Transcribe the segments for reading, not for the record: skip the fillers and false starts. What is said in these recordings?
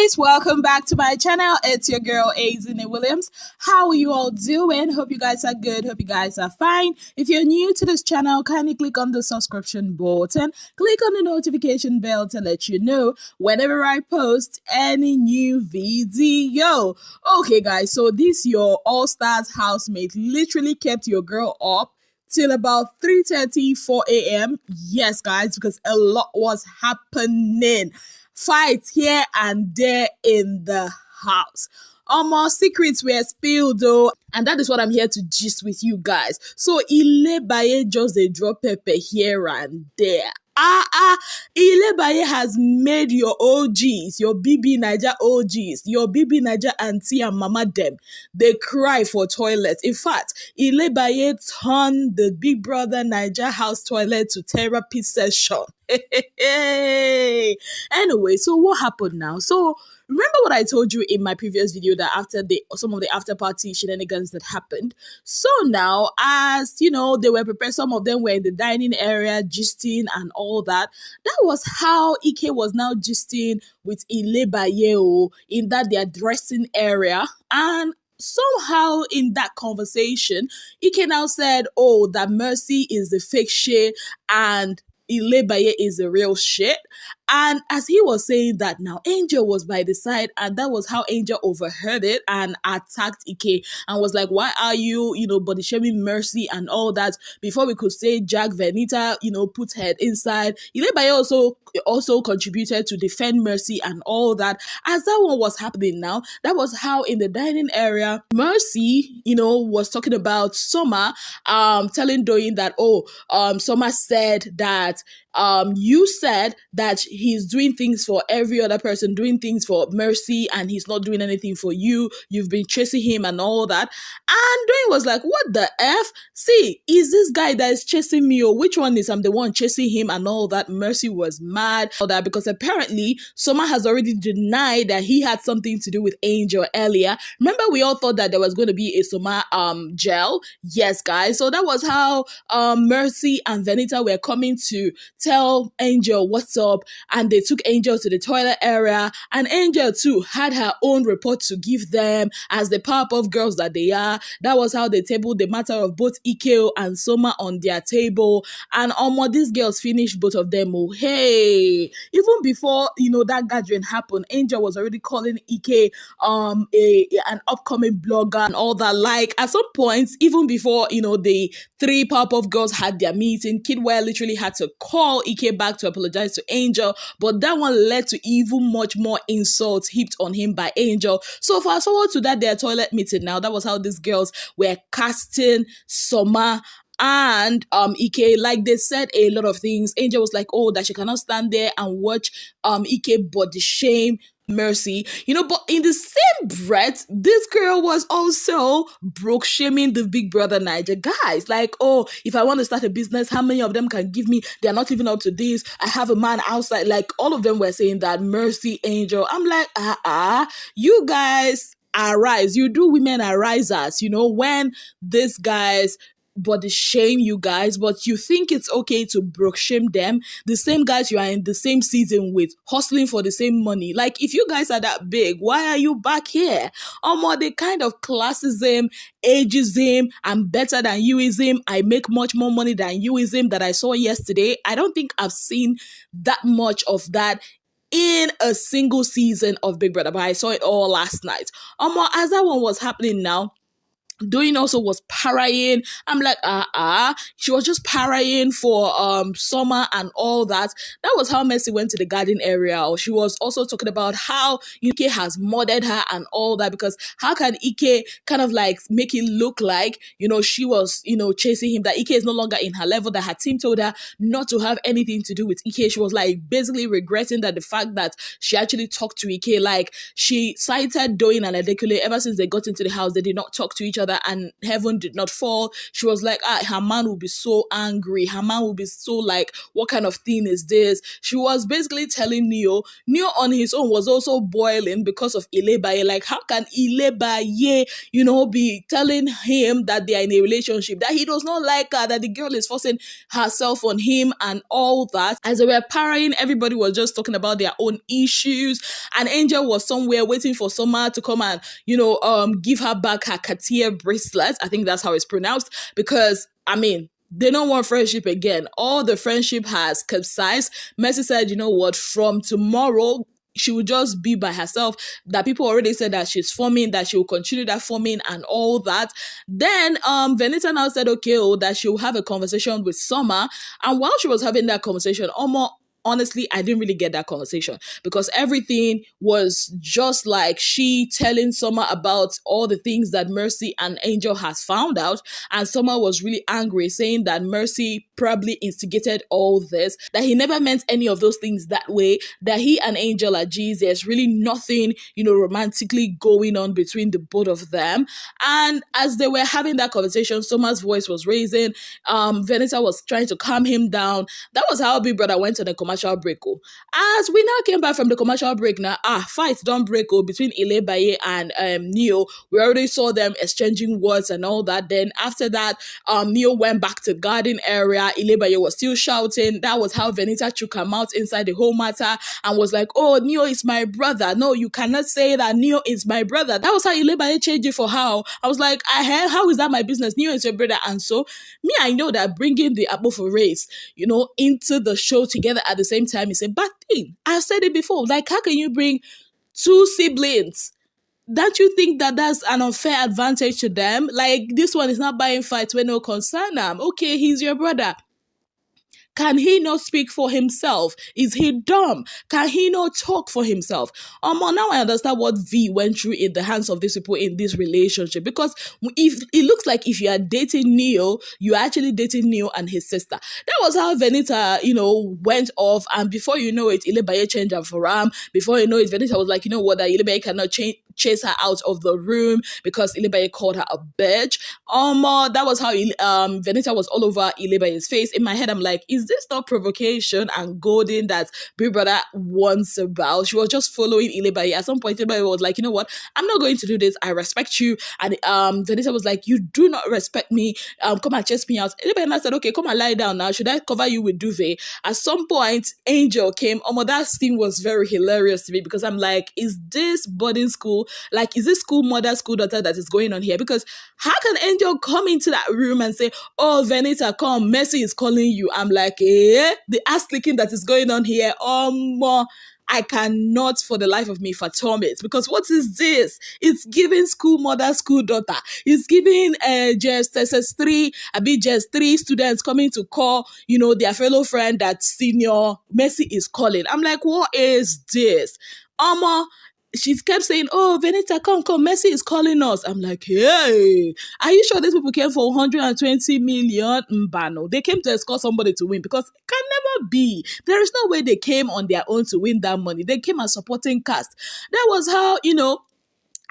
guys, welcome back to my channel. It's your girl Azine Williams. How are you all doing? Hope you guys are good. Hope you guys are fine. If you're new to this channel, kindly click on the subscription button. Click on the notification bell to let you know whenever I post any new video. Okay guys, so this your All Stars housemate literally kept your girl up till about 3:30, 4 a.m. Yes, guys, because a lot was happening. Fights here and there in the house. More secrets were spilled though, and that is what I'm here to gist with you guys. So Ilebaye just a drop pepper here and there. Ilebaye has made your OGs, your bbnaija OGs, your bbnaija auntie and mama them, they cry for toilets. In fact, Ilebaye turned the Big Brother Naija house toilet to therapy session. Anyway, so what happened now? So remember what I told you in my previous video that after some of the after party shenanigans that happened. So now, as you know, they were prepared. Some of them were in the dining area, gisting and all that. That was how Ike was now gisting with Ilebaye in that their dressing area. And somehow in that conversation, Ike now said, oh, that Mercy is the fake shit and Ilebaye is the real shit. And as he was saying that now, Angel was by the side, and that was how Angel overheard it and attacked Ike and was like, why are you, body shaming Mercy and all that? Before we could say Jack, Venita, put head inside. Ilebaye also contributed to defend Mercy and all that. As that one was happening now, that was how in the dining area, Mercy, was talking about Summer, telling Doyin that, Summer said that, you said that he's doing things for every other person, doing things for Mercy, and he's not doing anything for you. You've been chasing him and all that. And Doyin was like, what the F? See, is this guy that is chasing me, or which one is I'm the one chasing him and all that? Mercy was mad all that because apparently Summer has already denied that he had something to do with Angel earlier. Remember, we all thought that there was going to be a Summer gel. Yes, guys. So that was how Mercy and Venita were coming to tell Angel what's up, and they took Angel to the toilet area, and Angel too had her own report to give them as the Powerpuff Girls that they are. That was how they tabled the matter of both Ike and Soma on their table, and these girls finished both of them. Oh, hey, even before that gathering happened, Angel was already calling Ike an upcoming blogger and all that. Like at some points, even before the three Powerpuff Girls had their meeting, Kidwell literally had to call Ike back to apologize to Angel, but that one led to even much more insults heaped on him by Angel. So fast forward to their toilet meeting now, that was how these girls were casting Summer and Ike. Like they said a lot of things. Angel was like, oh, that she cannot stand there and watch Ike body shame Mercy, but in the same breath, this girl was also broke shaming the Big Brother Naija guys. Like, oh, if I want to start a business, how many of them can give me? They're not even up to this. I have a man outside. Like, all of them were saying that Mercy, Angel. I'm like, you guys arise. You do women arisers, when these guys body shame you guys, but you think it's okay to broke shame them, the same guys you are in the same season with, hustling for the same money. Like, if you guys are that big, why are you back here? The kind of classism, ageism, I'm better than youism, I make much more money than youism that I saw yesterday. I don't think I've seen that much of that in a single season of Big Brother, but I saw it all last night. As that one was happening now, Doyin also was parrying. I'm like, she was just parrying for Summer and all that. That was how Mercy went to the garden area. She was also talking about how Ike has murdered her and all that, because how can Ike kind of like make it look like, she was, chasing him, that Ike is no longer in her level, that her team told her not to have anything to do with Ike. She was like basically regretting that the fact that she actually talked to Ike. Like, she cited Doyin and Adekule ever since they got into the house. They did not talk to each other. brother and heaven did not fall, she was like, her man will be so angry. Her man will be so like, what kind of thing is this? She was basically telling Neo on his own was also boiling because of Ilebaye. Like, how can Ilebaye, be telling him that they are in a relationship, that he does not like her, that the girl is forcing herself on him and all that. As they were partying, everybody was just talking about their own issues, and Angel was somewhere waiting for Summer to come and, give her back her Cartier bracelet. I think that's how it's pronounced, because, they don't want friendship again. All the friendship has capsized. Mercy said, you know what, from tomorrow, she will just be by herself, that people already said that she's forming, that she will continue that forming and all that. Then Venita now said, okay, that she will have a conversation with Summer. And while she was having that conversation, honestly, I didn't really get that conversation, because everything was just like she telling Summer about all the things that Mercy and Angel has found out. And Summer was really angry, saying that Mercy probably instigated all this, that he never meant any of those things that way, that he and Angel are G's. There's really nothing, romantically going on between the both of them. And as they were having that conversation, Summer's voice was raising. Venita was trying to calm him down. That was how Big Brother went on a commercial break. As we now came back from the commercial break, now fights don't break between Ilebaye and Neo. We already saw them exchanging words and all that. Then after that, Neo went back to garden area. Ilebaye was still shouting. That was how Venita took him out inside the whole matter and was like, oh, Neo is my brother. No, you cannot say that Neo is my brother. That was how Ilebaye changed it for how. I was like, how is that my business? Neo is your brother. And so I know that bringing the apple for race, into the show together at the same time is a bad thing. I've said it before. Like, how can you bring two siblings? Don't you think that that's an unfair advantage to them? Like, this one is not buying fights when no concern them. Okay, he's your brother. Can he not speak for himself? Is he dumb? Can he not talk for himself? Now I understand what V went through in the hands of these people in this relationship. Because if it looks like if you are dating Neo, you are actually dating Neo and his sister. That was how Venita, went off. And before you know it, Ilebaye changed her for him. Before you know it, Venita was like, you know what, that Ilebaye cannot chase her out of the room because Ilebaye called her a bitch. That was how Venita was all over Ilebaye's face. In my head, I'm like, is this not provocation and goading that Big Brother wants about? She was just following Ilebaye. At some point, Ilebaye was like, you know what, I'm not going to do this. I respect you. And Venita was like, you do not respect me. Come and chase me out. Ilebaye said, okay, come and lie down now. Should I cover you with duvet? At some point, Angel came. That scene was very hilarious to me, because I'm like, is this boarding school? Like, is this school mother, school daughter that is going on here? Because how can Angel come into that room and say, oh, Venita, come, Mercy is calling you? I'm like, the ass licking that is going on here. I cannot for the life of me fathom it, because what is this? It's giving school mother, school daughter. It's giving just SS3, just 3 students coming to call, their fellow friend that senior Mercy is calling. I'm like, what is this? She kept saying, oh, Venita, come, Mercy is calling us. I'm like, hey, are you sure these people came for 120 million? Mbano. They came to escort somebody to win, because it can never be. There is no way they came on their own to win that money. They came as supporting cast. That was how,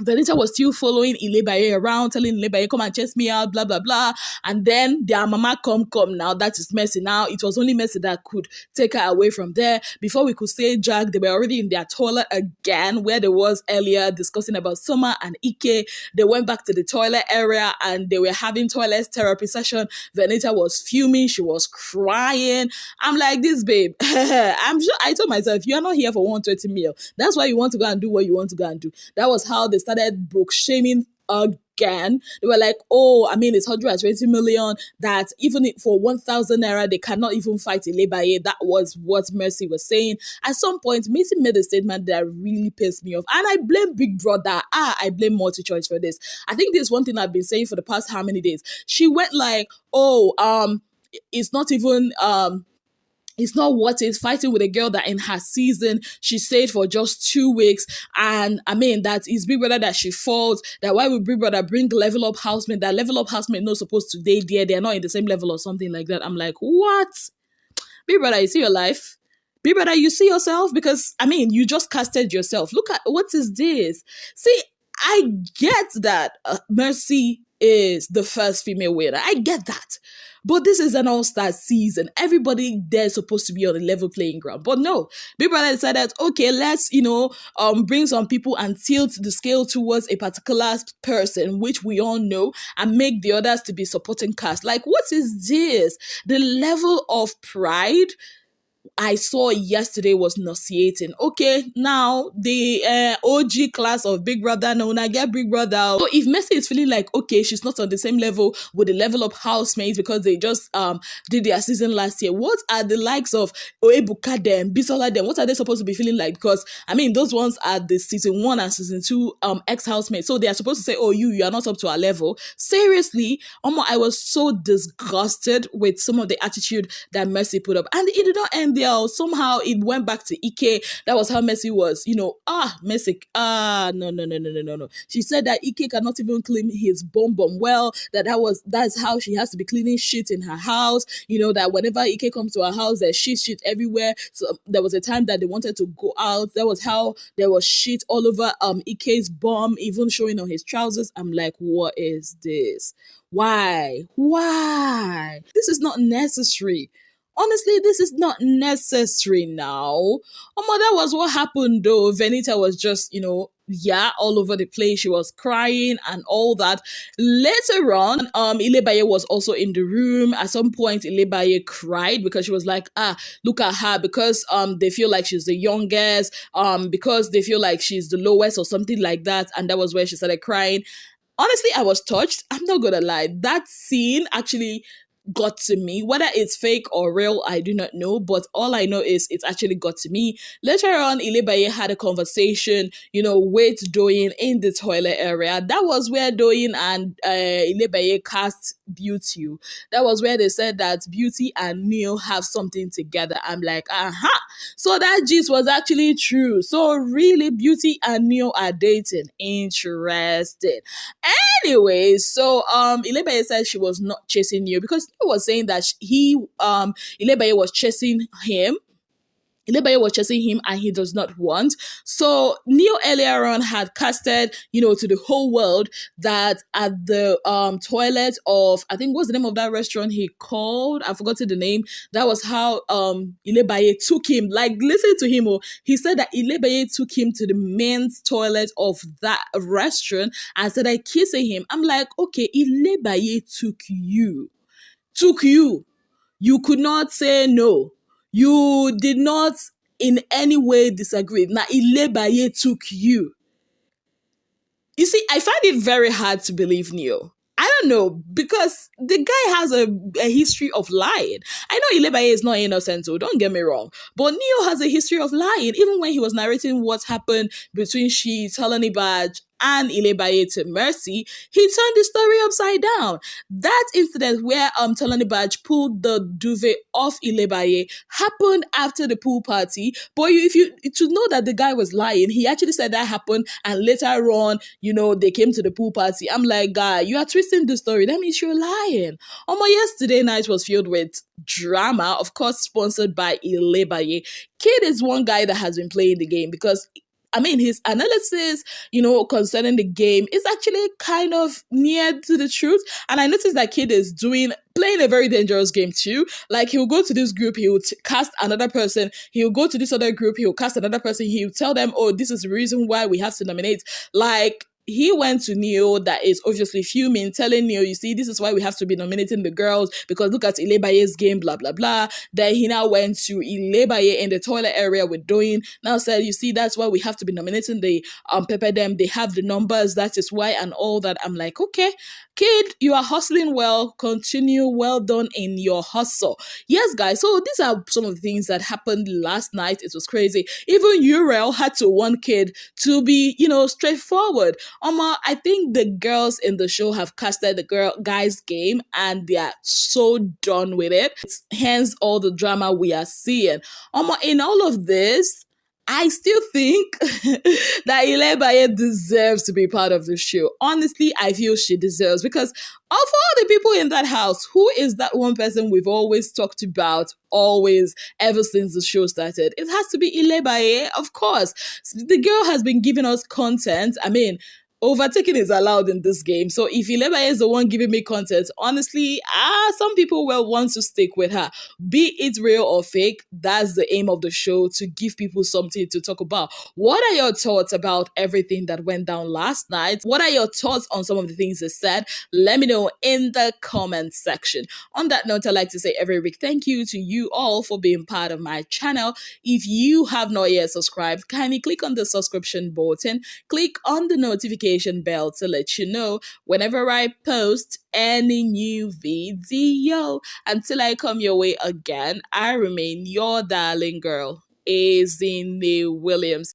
Venita was still following Ilebaye around, telling Ilebaye, come and chase me out, blah, blah, blah. And then their mama come now. That is Mercy now. It was only Mercy that could take her away from there. Before we could say Jack, they were already in their toilet again, where they was earlier discussing about Summer and Ike. They went back to the toilet area and they were having toilet therapy session. Venita was fuming. She was crying. I'm like, this babe, I'm sure I told myself, you are not here for 120 mil. That's why you want to go and do what you want to go and do. That was how they started broke shaming again. They were like, it's 120 million, that even for 1,000 naira, they cannot even fight Ilebaye. That was what Mercy was saying. At some point, Mercy made a statement that really pissed me off. And I blame Big Brother. I blame Multi-Choice for this. I think this is one thing I've been saying for the past how many days. She went like, it's not even... it's not what is fighting with a girl that in her season, she stayed for just 2 weeks. And that is Big Brother that she falls. That why would Big Brother bring level up housemate? That level up housemate not supposed to date there. They're not in the same level or something like that. I'm like, what? Big Brother, you see your life? Big Brother, you see yourself? Because, you just casted yourself. Look at, what is this? See, I get that Mercy is the first female winner. I get that. But this is an all-star season. Everybody there's supposed to be on a level playing ground. But no, Big Brother decided, okay, let's, bring some people and tilt the scale towards a particular person, which we all know, and make the others to be supporting cast. Like, what is this? The level of pride I saw yesterday was nauseating. Okay, now the OG class of Big Brother, now I get Big Brother. So if Messi is feeling like, okay, she's not on the same level with the level of housemates because they just did their season last year, what are the likes of Oebuka them, Bisola them, what are they supposed to be feeling like? Because, I mean, those ones are the season 1 and season 2 ex-housemates. So they are supposed to say, oh, you are not up to our level. Seriously, I was so disgusted with some of the attitude that Messi put up. And it did not end there. Somehow it went back to Ike. That was how Messi was. Messi. No. She said that Ike cannot even clean his bum well. That's how she has to be cleaning shit in her house. That whenever Ike comes to her house, there's shit everywhere. So there was a time that they wanted to go out. That was how there was shit all over Ike's bum, even showing on his trousers. I'm like, what is this? Why? This is not necessary. Honestly, this is not necessary now. That was what happened though. Venita was just, all over the place. She was crying and all that. Later on, Ilebaye was also in the room. At some point, Ilebaye cried because she was like, look at her, because they feel like she's the youngest, because they feel like she's the lowest or something like that. And that was where she started crying. Honestly, I was touched. I'm not gonna lie. That scene actually got to me. Whether it's fake or real, I do not know, but all I know is it's actually got to me. Later on, Ilebaye had a conversation, with Doyin in the toilet area. That was where Doyin and Ilebaye cast Beauty. That was where they said that Beauty and Neil have something together. I'm like, so that gist was actually true. So really, Beauty and Neil are dating. Interesting. Anyway, so Ilebaye said she was not chasing Neil because he was saying that Ilebaye was chasing him. Ilebaye was chasing him and he does not want. So Neo earlier on had casted, to the whole world that at the toilet of, I think, what's the name of that restaurant he called? I forgot the name. That was how Ilebaye took him. Like, listen to him. He said that Ilebaye took him to the men's toilet of that restaurant and started kissing him. I'm like, okay, Ilebaye took you. You could not say no. You did not in any way disagree. Now, Ilebaye took you. You see, I find it very hard to believe Neo. I don't know, because the guy has a history of lying. I know Ilebaye is not innocent, so don't get me wrong. But Neo has a history of lying. Even when he was narrating what happened between Ilebaye and Ilebaye to Mercy, he turned the story upside down. That incident where Ilebaye pulled the duvet off Ilebaye happened after the pool party. But if you to know that the guy was lying, he actually said that happened, and later on, they came to the pool party. I'm like, guy, you are twisting the story. That means you're lying. Yesterday night was filled with drama, of course, sponsored by Ilebaye. Kid is one guy that has been playing the game because his analysis, concerning the game is actually kind of near to the truth. And I noticed that Kid is playing a very dangerous game too. Like, he'll go to this group, he'll cast another person. He'll go to this other group, he'll cast another person. He'll tell them, oh, this is the reason why we have to nominate. Like, he went to Neo that is obviously fuming, telling Neo, you see, this is why we have to be nominating the girls, because look at Ilebaye's game, blah, blah, blah. Then he now went to Ilebaye in the toilet area with Doyin. Now said, you see, that's why we have to be nominating the Pepper them. They have the numbers, that is why, and all that. I'm like, okay, Kid, you are hustling well. Continue. Well done in your hustle. Yes, guys, so these are some of the things that happened last night. It was crazy. Even Uriel had to warn Kid to be, straightforward. I think the girls in the show have casted the guys' game and they are so done with it. Hence all the drama we are seeing. In all of this, I still think that Ilebaye deserves to be part of the show. Honestly, I feel she deserves, because of all the people in that house, who is that one person we've always talked about, ever since the show started? It has to be Ilebaye, of course. The girl has been giving us content. Overtaking is allowed in this game. So if Ilebaye is the one giving me content, honestly, some people will want to stick with her. Be it real or fake, that's the aim of the show, to give people something to talk about. What are your thoughts about everything that went down last night? What are your thoughts on some of the things they said? Let me know in the comment section. On that note, I like to say every week, thank you to you all for being part of my channel. If you have not yet subscribed, kindly click on the subscription button, click on the notification bell to let you know whenever I post any new video. Until I come your way again, I remain your darling girl, Azine Williams.